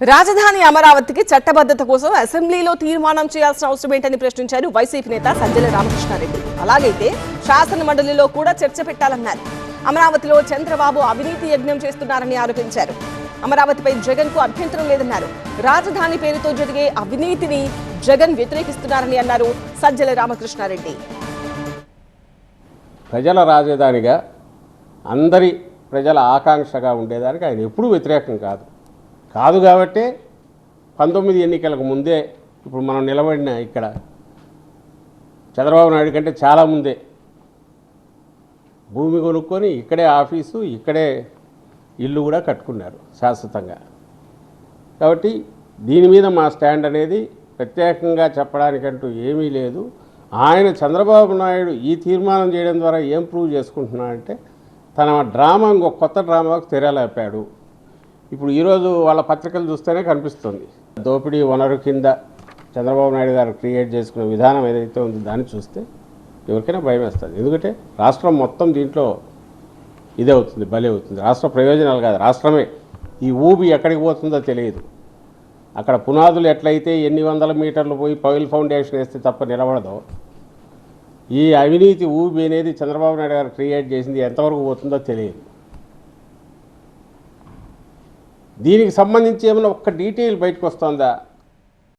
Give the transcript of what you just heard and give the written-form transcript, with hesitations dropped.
రాజధాని అమరావతికి చట్టబద్ధత కోసం అసెంబ్లీలో తీర్మానం చేయాల్సిన అవసరం ఏంటని ప్రశ్నించారు వైసీపీ నేత సజ్జల రామకృష్ణారెడ్డి. అలాగైతే శాసన మండలిలో కూడా చర్చ పెట్టాలన్నారు. అమరావతిలో చంద్రబాబు అవినీతి యజ్ఞం చేస్తున్నారని ఆరోపించారు. అమరావతిపై జగన్ కు అభ్యంతరం లేదన్నారు. రాజధాని పేరుతో జరిగే అవినీతిని జగన్ వ్యతిరేకిస్తున్నారని అన్నారు సజ్జల రామకృష్ణారెడ్డి. ప్రజల రాజధానిగా అందరి ప్రజల ఆకాంక్షగా ఉండేదానికి ఆయన ఎప్పుడూ వ్యతిరేకం కాదు కాబట్టి 19 ఎన్నికలకు ముందే ఇప్పుడు మనం నిలబడిన ఇక్కడ చంద్రబాబు నాయుడు కంటే చాలా ముందే భూమి కొనుక్కొని ఇక్కడే ఆఫీసు ఇక్కడే ఇల్లు కూడా కట్టుకున్నారు శాశ్వతంగా. కాబట్టి దీని మీద మా స్టాండ్ అనేది ప్రత్యేకంగా చెప్పడానికంటూ ఏమీ లేదు. ఆయన చంద్రబాబు నాయుడు ఈ తీర్మానం చేయడం ద్వారా ఏం ప్రూవ్ చేసుకుంటున్నాడంటే తన డ్రామా ఇంకొక కొత్త డ్రామాకు తెరలేపాడు. ఇప్పుడు ఈరోజు వాళ్ళ పత్రికలు చూస్తేనే కనిపిస్తుంది. దోపిడీ వనరు కింద చంద్రబాబు నాయుడు గారు క్రియేట్ చేసుకున్న విధానం ఏదైతే ఉందో దాన్ని చూస్తే ఎవరికైనా భయం వేస్తుంది. ఎందుకంటే రాష్ట్రం మొత్తం దీంట్లో ఇదే అవుతుంది, బలి అవుతుంది. రాష్ట్ర ప్రయోజనాలు కాదు, రాష్ట్రమే ఈ ఊబి ఎక్కడికి పోతుందో తెలియదు. అక్కడ పునాదులు ఎట్లయితే ఎన్ని వందల మీటర్లు పోయి పైల్ ఫౌండేషన్ వేస్తే తప్ప నిలబడదో, ఈ అవినీతి ఊబి అనేది చంద్రబాబు నాయుడు గారు క్రియేట్ చేసింది ఎంతవరకు పోతుందో తెలియదు. దీనికి సంబంధించి ఏమైనా ఒక్క డీటెయిల్ బయటకు వస్తుందా?